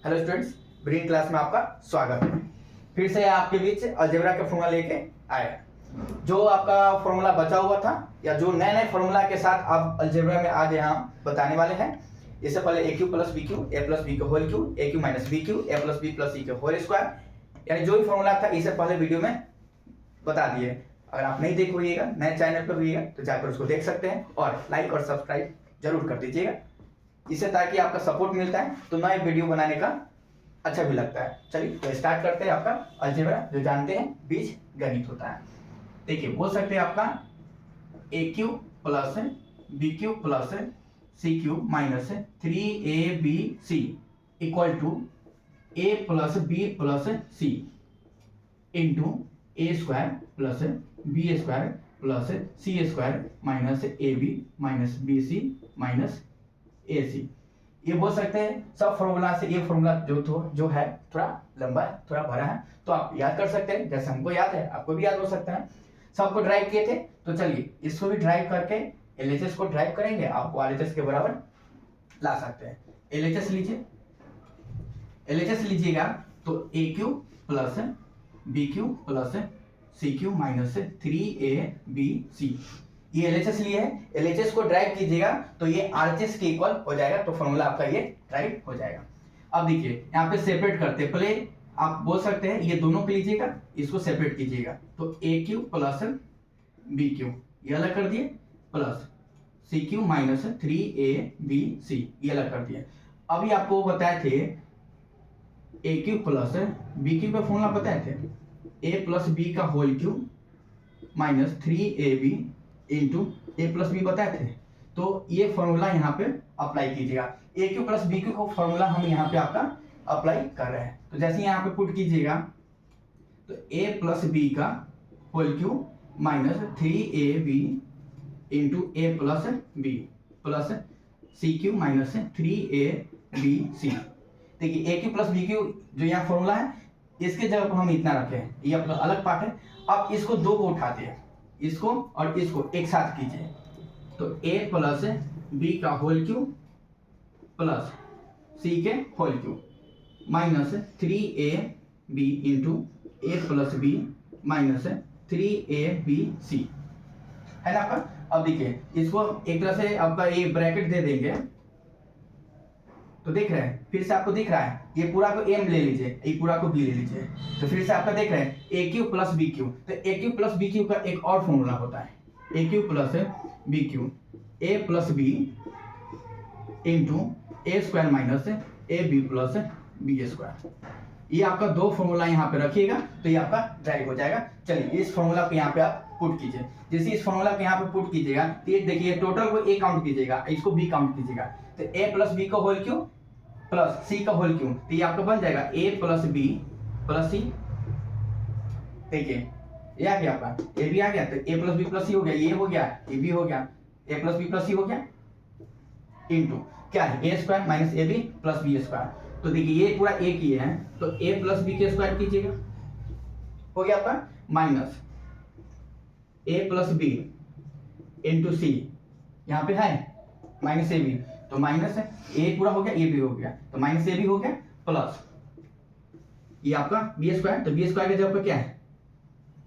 Hello students, brain class में आपका स्वागत है। फिर से आपके बीच अलजेब्रा का फॉर्मूला लेके आया। जो आपका फॉर्मूला बचा हुआ था या जो नए नए फॉर्मूला के साथ आप अलजेब्रा में आज यहाँ बताने वाले हैं। इससे पहले A cube plus B cube A plus B का होल क्यू ए क्यू माइनस बी क्यू ए प्लस बी प्लस सी का होल स्क्वायर, यानी जो भी फॉर्मूला था इससे पहले वीडियो में बता दिए। अगर आप नहीं देख रहिएगा, नए चैनल पर रहिएगा तो जाकर उसको देख सकते हैं और लाइक और सब्सक्राइब जरूर कर दीजिएगा, इससे ताकि आपका सपोर्ट मिलता है तो नए वीडियो बनाने का अच्छा भी लगता है। चलिए तो स्टार्ट करते हैं आपका अलजेब्रा, जो जानते हैं बीज गणित होता है। देखिए बोल सकते हैं आपका A cube plus B cube plus C cube minus 3ab equal to A plus B plus C into A square plus B square plus C square minus A B minus B C minus A C. ये बोल सकते हैं सब formula से ये formula जो है थोड़ा लंबा है, थोड़ा भरा है, तो आप याद कर सकते हैं। जैसे हमको याद है आपको भी याद हो सकता है। सबको ड्राइव किए थे तो चलिए इसको भी ड्राइव करके एलएचएस को ड्राइव करेंगे, आपको आरएचएस के बराबर ला सकते हैं। एलएचएस लीजिए, एलएचएस लीजिएगा तो ए cube plus B cube plus सी क्यू माइनस 3ab ये एलएचएस लिए है। एलएचएस को ड्राइव कीजिएगा तो ये आरएचएस के इक्वल हो जाएगा, तो फॉर्मूला आपका ये ड्राइव हो जाएगा। अब देखिए यहाँ पे सेपरेट करते, पहले आप बोल सकते हैं ये दोनों के लीजिएगा, इसको सेपरेट कीजिएगा तो ए क्यू प्लस बी क्यू ये अलग कर दिए प्लस सी क्यू माइनस 3ab ये अलग कर दिए। अभी आपको बताए थे ए क्यू प्लस बी क्यू का फॉर्मूला बताए थे ए प्लस बी का whole cube minus 3ab into ए प्लस बी बताए थे। तो ये फॉर्मूला यहाँ पे अप्लाई कीजिएगा। A cube plus B cube का फॉर्मूला हम यहाँ पे आपका अप्लाई कर रहे हैं। तो जैसे यहाँ पे पुट कीजिएगा तो ए प्लस बी का whole cube minus 3ab into ए प्लस बी प्लस सी क्यू माइनस 3abc। देखिए ए क्यू प्लस बी क्यू जो यहाँ फॉर्मूला है इसके जगह पर हम इतना रखे हैं, ये अपना अलग पार्ट है। अब इसको दो को उठाते हैं, इसको और इसको एक साथ कीजिए तो a प्लस बी का होल क्यू प्लस सी के whole cube minus 3ab into ए प्लस बी माइनस 3abc है ना आपका। अब देखिए इसको एक तरह से आपका ये ब्रैकेट दे देंगे तो देख रहे हैं, फिर से आपको दिख रहा है ये पूरा को m ले लीजिए, ये पूरा को b ले लीजिए, तो फिर से आपका देख रहे हैं A cube plus B cube. तो ए क्यू प्लस बी क्यू का एक और फॉर्मूला होता है A cube plus B cube A plus B into A square minus A B plus B square. ये आपका दो फॉर्मूला यहाँ पे रखिएगा तो ये आपका ड्राइव हो जाएगा। चलिए इस फॉर्मूला को यहाँ पे आप पुट कीजिए। जैसे इस फॉर्मूला को यहाँ पे पुट कीजिएगा तो ये देखिए टोटल को ए काउंट कीजिएगा, इसको बी काउंट कीजिएगा तो ए प्लस बी का होल क्यू प्लस सी का होल क्यू, तो ये आपका बन जाएगा A plus B plus C. देखिए ये आ गया आपका ए बी आ गया, तो ए प्लस बी प्लस सी हो गया, ये हो गया ए बी हो गया, ए प्लस बी प्लस सी हो गया इंटू क्या है A square minus A B plus B square. तो देखिए ये पूरा ए किए हैं तो ए प्लस बी के स्क्वायर कीजिएगा, हो गया आपका minus A plus B into C, यहाँ पे है माइनस ए बी तो माइनस है ए पूरा हो गया ए बी हो गया तो माइनस ए बी हो गया प्लस ये आपका बी स्क्वायर, तो बी स्क्वायर के जगह पर क्या है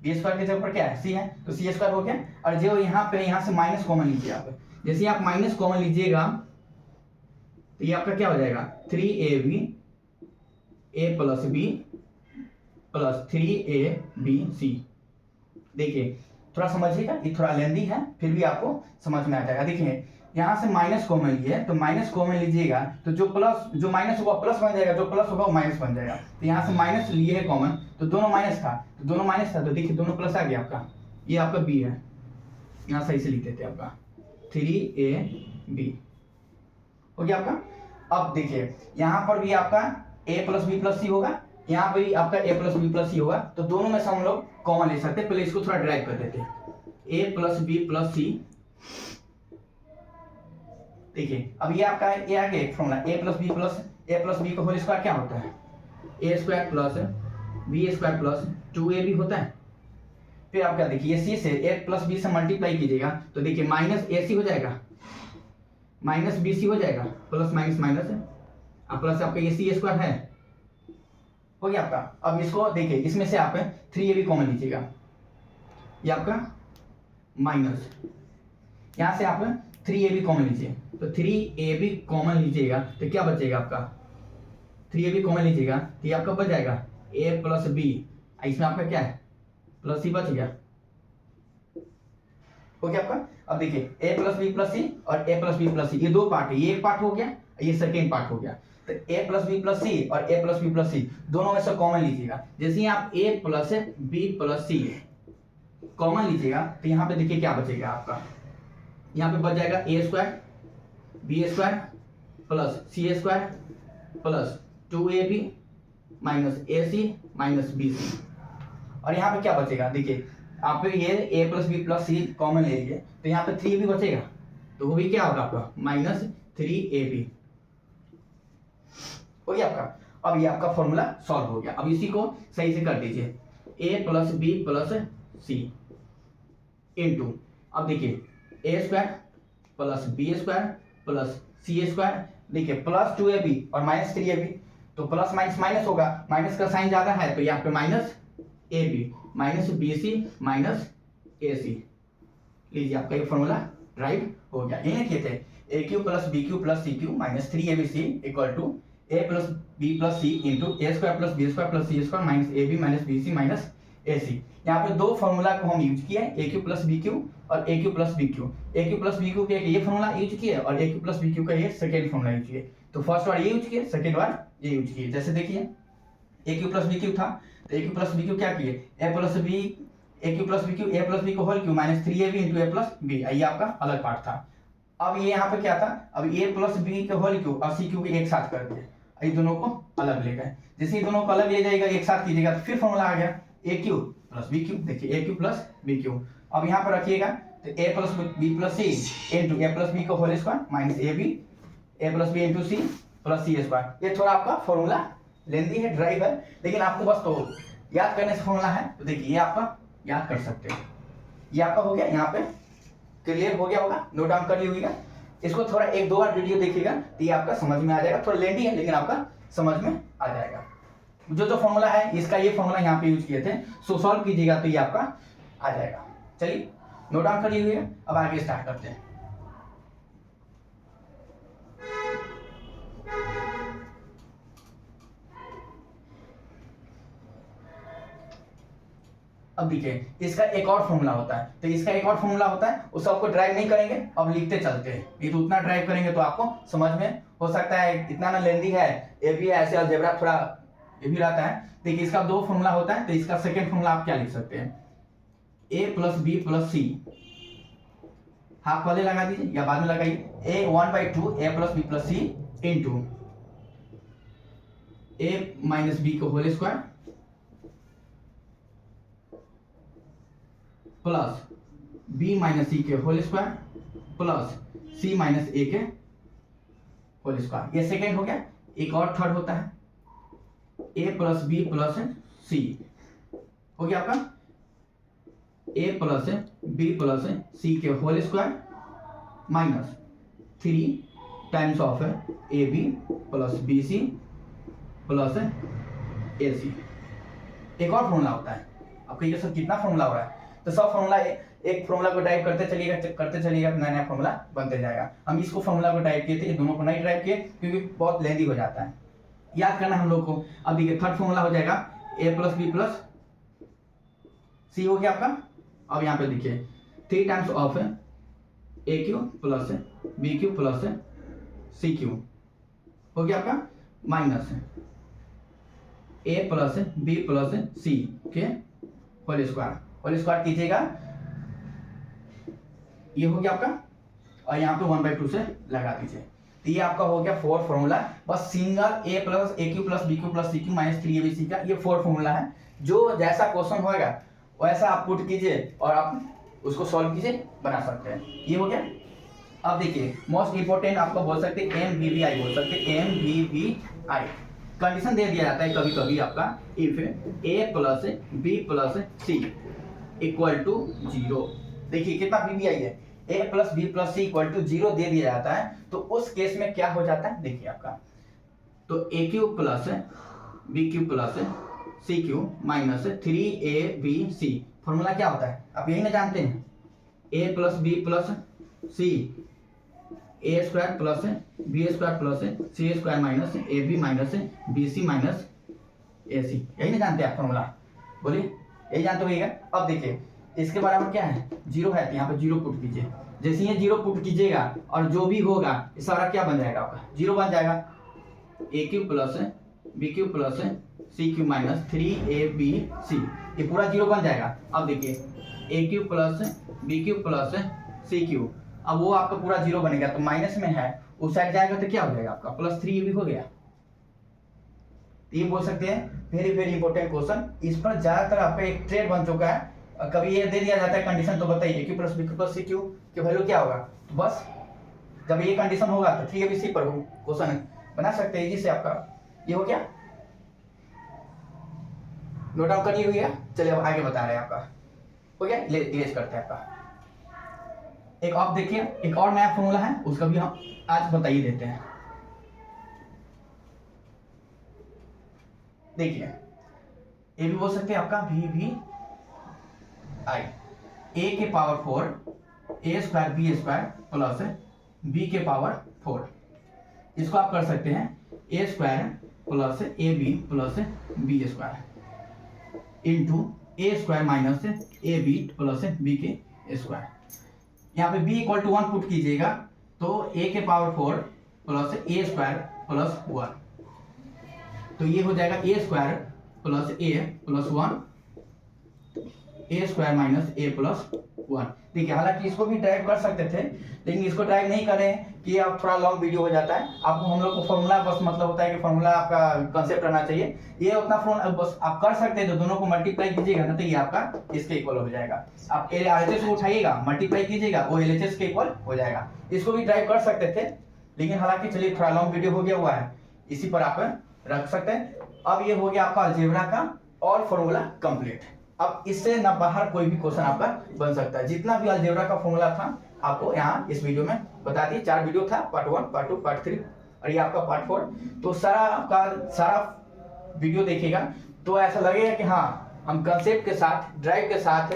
बी स्क्वायर के जगह पर क्या है सी है तो सी स्क्वायर हो गया। और जो यहाँ पे यहाँ से माइनस कॉमन लीजिए आप, जैसे आप माइनस कॉमन लीजिएगा तो ये आपका क्या हो जाएगा 3ab ए प्लस बी प्लस 3abc। देखिए थोड़ा समझिएगा, ये थोड़ा लेंदी है फिर भी आपको समझ में आ जाएगा। देखिए यहाँ से माइनस कॉमन लिए तो माइनस कॉमन लीजिएगा तो जो माइनस होगा प्लस बन जाएगा, जो प्लस होगा वो माइनस बन जाएगा। तो यहाँ से माइनस लिए है कॉमन तो दोनों माइनस था, तो देखिए दोनों प्लस आ गया आपका, ये आपका बी है, यहाँ सही से लिख देते आपका 3ab हो गया आपका। अब देखिए यहाँ पर भी आपका a प्लस बी प्लस सी होगा, यहाँ पर भी आपका a प्लस बी प्लस सी होगा, तो दोनों में से हम लोग कॉमन ले सकते हैं। पहले इसको थोड़ा ड्राइव कर देते हैं a plus B plus C. देखिए अब ये आपका ये आ गया एक फॉर्मूला ए प्लस बी का होल स्क्वायर क्या होता है A square plus B square plus 2ab होता है। फिर आप क्या देखिए सी से ए प्लस बी से मल्टीप्लाई कीजिएगा तो देखिए माइनस ए सी हो जाएगा माइनस बी सी हो जाएगा प्लस माइनस माइनस अब प्लस आपका ये सी स्क्वायर है, हो गया आपका। अब इसको देखिए, इसमें से आप 3ab कॉमन लीजिएगा, ये आपका माइनस, यहां से आप 3ab कॉमन लीजिए, तो 3ab कॉमन लीजिएगा तो क्या बचेगा आपका, 3ab कॉमन लीजिएगा तो ये आपका बच जाएगा a प्लस बी, इसमें आपका क्या है प्लस सी बच गया, हो गया आपका। अब देखिए a plus B plus C और a प्लस बी प्लस सी, ये दो पार्ट है, ये एक पार्ट हो गया, ये सेकेंड पार्ट हो गया। तो a plus B plus C और a plus B plus C दोनों में से कॉमन लीजिएगा। जैसे ही आप a plus B plus C common लीजिएगा तो यहाँ पे देखिए क्या बचेगा आपका, यहाँ पे बच जाएगा a square B square plus C square plus 2ab minus A C minus B C. और यहाँ पे क्या बचेगा, देखिए आप ये a plus B plus C common ले लीजिए तो यहाँ पे 3ab बचेगा, तो वो भी क्या होगा आपका माइनस 3ab, हो गया आपका। अब ये आपका फॉर्मूला सॉल्व हो गया। अब इसी को सही से कर दीजिए, a plus B plus C into, अब देखिए a square plus B square plus C square, देखिए प्लस 2ab और माइनस 3ab, तो प्लस माइनस माइनस होगा, माइनस का साइन ज्यादा है तो यहाँ पे minus ab minus B C minus ए सी, लीजिए आपका ये फॉर्मूला राइट हो गया। ये लिखे थे ए cube plus B cube plus C cube minus 3abc equal to A plus B plus C into A square plus B square plus C square minus A B minus B C minus A c. यहाँ पे दो formula को हम use किए, a cube plus B cube और a cube plus B cube. A cube plus B cube के ये formula use किए और a cube plus B cube का ये सेकेंड फॉर्मूला यूज किए। तो फर्स्ट बार ये यूज किए, सेकेंड बार ये यूज किए। जैसे देखिए ए क्यू प्लस बी क्यू था तो ए क्यू प्लस बी क्यू क्या किए, a plus b a cube plus B cube, A plus B को whole cube minus 3ab into ए प्लस बी, ये आपका अलग पार्ट था। अब ये यहाँ पे क्या था, अब ए प्लस बी के होल क्यू और सी क्यू के एक साथ कर दिए, ये दोनों को अलग ले गए। जैसे दोनों को अलग ले जाएगा एक साथ कीजिएगा तो फिर फॉर्मूला आ गया A cube plus B cube, देखिए ए क्यू प्लस बी क्यू। अब यहाँ पर रखिएगा तो A plus B plus C into A plus B को whole square minus A B A plus B into C plus C square. ये थोड़ा आपका फॉर्मूला लेंदी है, ड्राइव है, लेकिन आपको बस तो याद करने से फॉर्मूला है, तो देखिए ये आपका याद कर सकते हैं। ये आपका हो गया, यहाँ पे क्लियर हो गया होगा, नोट डाउन कर लिएगा। इसको थोड़ा एक दो बार वीडियो देखिएगा तो ये आपका समझ में आ जाएगा। थोड़ा लेंदी है लेकिन आपका समझ में आ जाएगा। जो फॉर्मूला है इसका, ये फॉर्मूला यहाँ पे यूज किए थे, सो सॉल्व कीजिएगा तो ये आपका आ जाएगा। चलिए नोट डाउन कर लीजिएगा, अब आगे स्टार्ट करते हैं। अब देखिए इसका एक और फॉर्मूला होता है, तो इसका एक और फॉर्मूला होता है, उस सबको ड्राइव नहीं करेंगे, अब लिखते चलते हैं। ये तो उतना ड्राइव करेंगे तो आपको समझ में हो सकता है, इतना ना लेंदी है, ये भी है ऐसे अलजेब्रा थोड़ा ये भी रहता है। देखिए इसका दो फॉर्मूला होता है, तो इसका सेकेंड फॉर्मूला आप क्या लिख सकते हैं, a plus B plus c, half पहले लगा दीजिए या बाद में लगाइए, a 1/2 a plus B plus C into a minus b को whole square plus b minus c के whole square plus c minus a के होल स्क्वायर। ये सेकेंड हो गया। एक और थर्ड होता है a प्लस बी प्लस सी, हो गया आपका a प्लस बी प्लस सी के whole square minus 3 times of a B plus b c plus a c. एक और फॉर्मूला होता है, आपका ये सब कितना फॉर्मूला हो रहा है, तो सब फॉर्मूला एक फॉर्मूला को टाइप करते चलिएगा नया नया फॉर्मूला बनते जाएगा। हम इसको फॉर्मूला को टाइप किए थे, ये दोनों को नहीं टाइप किए क्योंकि बहुत लेंदी हो जाता है, याद करना हम लोग को। अब देखिए थर्ड फॉर्मूला हो जाएगा ए प्लस बी प्लस सी, हो गया आपका। अब यहाँ पे देखिए 3 times of A cube plus B cube plus C cube, हो गया आपका minus A plus B plus सी के होल स्क्वायर कीजिएगा, ये हो गया आपका। और यहाँ पे 1/2 से लगा दीजिए, तो ये आपका हो गया 4 फॉर्मूला। बस single a plus a cube plus B cube plus C cube minus 3abc का ये 4 फॉर्मूला है। जो जैसा क्वेश्चन होएगा वैसा आप पुट कीजिए और आप उसको सॉल्व कीजिए, बना सकते हैं। ये हो गया। अब देखिए मोस्ट इंपोर्टेंट आपको बोल सकते हैं MVVI, बोल सकते हैं MVVI। कंडीशन दे दिया जाता है कभी कभी आपका, if a plus B plus C equal to 0। देखिए कितना VVI है, a plus B plus C equal to 0 दे दिया जाता है, तो उस केस में क्या हो जाता है, देखिए आपका तो a cube plus b cube plus c cube minus 3ab formula क्या होता है आप यही ना जानते हैं, a plus B plus c a square plus B square plus C square minus A B minus B C minus A c, यही ना जानते हैं आप फॉर्मूला, बोलिए यही जानते होइएगा। अब देखिए इसके बराबर क्या है, जीरो है, तो यहाँ पे जीरो पुट कीजिए, जैसे ये जीरो पुट कीजिएगा और जो भी होगा ये सारा क्या बन जाएगा आपका, जीरो बन जाएगा। A cube plus b cube plus c cube minus 3ab ये पूरा जीरो बन जाएगा। अब देखिए a cube plus b cube plus c cube, अब वो आपका पूरा जीरो बनेगा, तो माइनस में है उस साइड जाएगा तो क्या हो जाएगा आपका प्लस 3ab हो गया। ये बोल सकते हैं वेरी वेरी इंपॉर्टेंट क्वेश्चन, इस पर ज्यादातर आपका एक ट्रेड बन चुका है। कभी ये दे दिया जाता है कंडीशन, तो बताइए cube plus B cube plus सी क्यू की वैल्यू क्या होगा, तो बस जब ये कंडीशन होगा तो 3abc पर क्वेश्चन बना सकते हैं इजी से। आपका ये हो गया, नोट डाउन करिए, हो गया। चलिए अब आगे बता रहे हैं, आपका हो गया, इरेज करते हैं आपका। एक और देखिए, एक और नया फॉर्मूला है, उसका भी हम आज बता ही देते हैं। देखिए ये भी बोल सकते हैं आपका वी वी आई ए के power 4 a square B square plus B के पावर 4, इसको आप कर सकते हैं a square plus a B plus B square into A square minus A B plus B के स्क्वायर। यहाँ पे b इक्वल टू 1 पुट कीजिएगा, तो a के पावर 4 प्लस ए स्क्वायर प्लस 1, तो ये हो जाएगा ए square plus A plus 1 A square minus A plus 1। ठीक है, हालांकि इसको भी ड्राइव कर सकते थे, लेकिन इसको ड्राइव नहीं करें कि आप थोड़ा लॉन्ग वीडियो हो जाता है। आपको हम लोग को फॉर्मूला बस मतलब होता है कि फॉर्मूला आपका कंसेप्ट रहना चाहिए, ये उतना फॉर्मूला बस आप कर सकते हैं, तो दोनों को मल्टीप्लाई कीजिएगा ना, तो ये आपका इसके इक्वल हो जाएगा। आप LHS को उठाइएगा, मल्टीप्लाई कीजिएगा, वो LHS के इक्वल हो जाएगा। इसको भी ड्राइव कर सकते थे, लेकिन हालांकि चलिए थोड़ा लॉन्ग वीडियो हो गया हुआ है, इसी पर आप रख सकते हैं। अब ये हो गया आपका अलजेब्रा का और फॉर्मूला कंप्लीट। अब इससे ना बाहर कोई भी क्वेश्चन आपका बन सकता है। जितना भी अलजेब्रा का फॉर्मूला था आपको यहाँ इस वीडियो में बता दी, 4 वीडियो था, पार्ट 1 पार्ट 2 पार्ट 3 और ये आपका पार्ट 4, तो सारा आपका सारा वीडियो देखिएगा तो ऐसा लगेगा कि हाँ हम कंसेप्ट के साथ, ड्राइव के साथ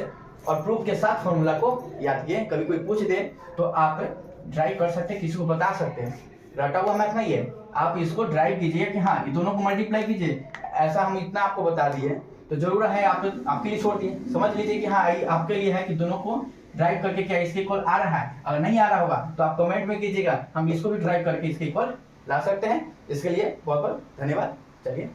और प्रूफ के साथ फॉर्मूला को याद किए। कभी कोई पूछ दे तो आप ड्राइव कर सकते हैं, किसी को बता सकते हैं, रटा हुआ मैथ नहीं है। आप इसको ड्राइव कीजिए कि हाँ ये दोनों को मल्टीप्लाई कीजिए, ऐसा हम इतना आपको बता दिए, तो जरूर है आप आपके लिए छोड़ दिए, समझ लीजिए कि हाँ आपके लिए है कि दोनों को ड्राइव करके क्या इसके इक्वल आ रहा है। अगर नहीं आ रहा होगा तो आप कमेंट में कीजिएगा, हम इसको भी ड्राइव करके इसके इक्वल ला सकते हैं। इसके लिए बहुत बहुत धन्यवाद। चलिए।